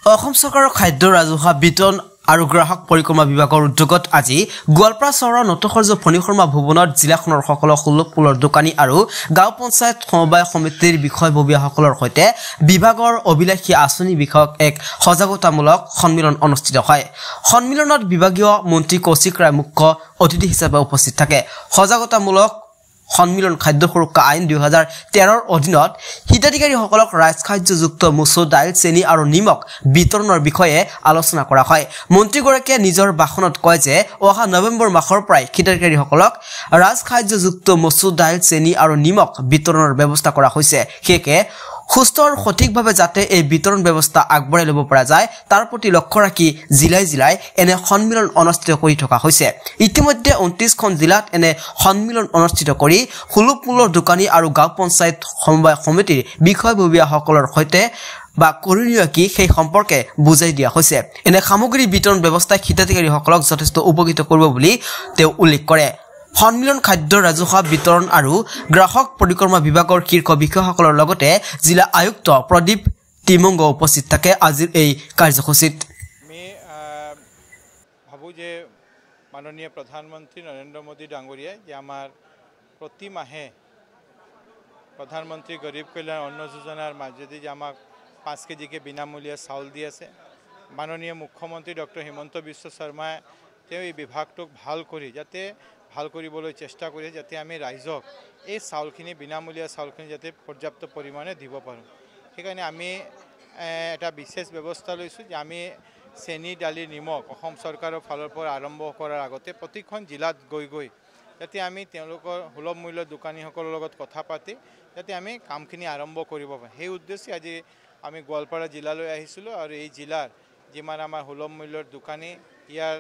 অসম চৰকাৰৰ খাদ্য ৰাজহুৱা বিতৰণ আৰু গ্ৰাহক পৰিক্ৰমা বিভাগৰ উদ্যোগত আজি গোৱালপাৰা চহৰৰ নটসৰ্য ফণীশৰ্মা ভৱনত জিলাখনৰ সকলো সুলভ মূল্যৰ দোকানী আৰু গাঁও পঞ্চায়ত সমবায় সমিতিৰ বিষয়ববীয়াসকলৰ সৈতে বিভাগৰ অভিলাষী আঁচনি বিষয়ক এক সজাগতামূলক সন্মিলন অনুষ্ঠিত হয়। সন্মিলনত বিভাগীয় মন্ত্ৰী কৌশিক ৰায় মুখ্য অতিথি হিচাপে উপস্থিত থাকে। সজাগতামূলক সন্মিলন খাদ্য সুৰক্ষা আইন 2013 অধীনত হিতাধিকাৰীসকলক ৰাজখাদ্যযুক্ত মচুৰ দাইল চেনি আৰু নিমখ বিতৰণৰ বিষয়ে আলোচনা কৰা হয়। মন্ত্ৰীগৰাকীয়ে নিজৰ ভাষণত কয় যে অহা নৱেম্বৰ মাহৰ পৰাই হিতাধিকাৰীসকলক ৰাজখাদ্যযুক্ত মচুৰ দাইল চেনি আৰু নিমখ বিতৰণৰ ব্যৱস্থা কৰা হৈছে। সেয়েহে সুস্থ আৰু সঠিকভাৱে যাতে এই বিতৰণ ব্যৱস্থা আগবঢ়াই ল'ব পৰা যায় তাৰ প্ৰতি লক্ষ্য ৰাখি জিলাই এনে সন্মিলন অনুষ্ঠিত কৰি থকা হৈছে। ইতিমধ্যে 29খন জিলাত এনে সন্মিলন অনুষ্ঠিত কৰি সুলভ মূল্যৰ দোকানী আৰু গাঁও পঞ্চায়ত সমবায় সমিতিৰ বিষয়ববীয়াসকলৰ সৈতে বা কৰিনীয় কি সেই সম্পৰ্কে বুজাই দিয়া হৈছে। এনে সামগ্ৰী বিতৰণ ব্যৱস্থাই হিতাধিকাৰীসকলক যথেষ্ট উপকৃত কৰিব বুলি তেওঁ উল্লেখ কৰে। সন্মিলন খাদ্য ৰাজহুৱা বিতৰণ আৰু গ্ৰাহক পৰিক্ৰমা বিভাগৰ শীৰ্ষ বিষয়াসকলৰ লগতে জিলা আয়ুক্ত প্ৰদীপ টিমংগ উপস্থিত থাকে আজিৰ এই কাৰ্যসূচীত। আমি ভাবোঁ যে মাননীয় প্ৰধানমন্ত্ৰী নৰেন্দ্ৰ মোদী ডাঙৰীয়াই যে আমাৰ প্ৰতি মাহে প্ৰধানমন্ত্ৰী গৰীব কল্যাণ অন্ন যোজনাৰ মাজেদি যে আমাক 5 কেজিকে বিনামূলীয়া চাউল দি আছে। মাননীয় মুখ্যমন্ত্ৰী ডক্টৰ হিমন্ত বিশ্ব শৰ্মাই তেওঁ এই বিভাগটোক ভাল কৰিবলৈ চেষ্টা কৰি যাতে আমি ৰাইজক এই চাউলখিনি বিনামূলীয়া চাউলখিনি যাতে পৰ্যাপ্ত পৰিমাণে দিব পাৰোঁ। সেইকাৰণে আমি এটা বিশেষ ব্যৱস্থা লৈছোঁ যে আমি চেনি দালি নিমখ অসম চৰকাৰৰ ফালৰ পৰা আৰম্ভ কৰাৰ আগতে প্ৰতিখন জিলাত গৈ যাতে আমি তেওঁলোকৰ সুলভ মূল্যৰ দোকানীসকলৰ লগত কথা পাতি যাতে আমি কামখিনি আৰম্ভ কৰিব পাৰোঁ। সেই উদ্দেশ্যে আজি আমি গোৱালপাৰা জিলালৈ আহিছিলোঁ আৰু এই জিলাৰ যিমান আমাৰ সুলভ মূল্যৰ দোকানী ইয়াৰ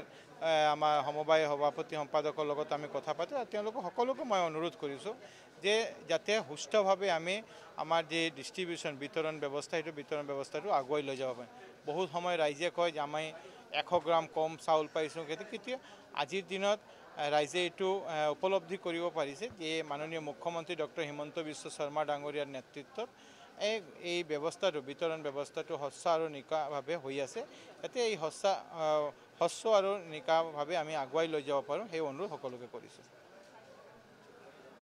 আমাৰ সমবায় সভাপতি সম্পাদকৰ লগত আমি কথা পাতোঁ আৰু তেওঁলোকক সকলোকে মই অনুৰোধ কৰিছোঁ যে যাতে সুস্থভাৱে আমি আমাৰ যি ডিষ্ট্ৰিবিউশ্যন বিতৰণ ব্যৱস্থা সেইটো বিতৰণ ব্যৱস্থাটো আগুৱাই লৈ যাব পাৰিম। বহুত সময় ৰাইজে কয় যে আমি 100 গ্ৰাম কম চাউল পাইছোঁ, কিন্তু আজিৰ দিনত ৰাইজে এইটো উপলব্ধি কৰিব পাৰিছে যে মাননীয় মুখ্যমন্ত্ৰী ডক্টৰ হিমন্ত বিশ্ব শৰ্মা ডাঙৰীয়াৰ নেতৃত্বত এই ব্যৱস্থাটো বিতৰণ ব্যৱস্থাটো স্বচ্ছ আৰু নিকাভাৱে হৈ আছে। যাতে এই স্বচ্ছ আৰু নিকাভাৱে আমি আগুৱাই লৈ যাব পাৰোঁ সেই অনুৰোধ সকলোকে কৰিছোঁ।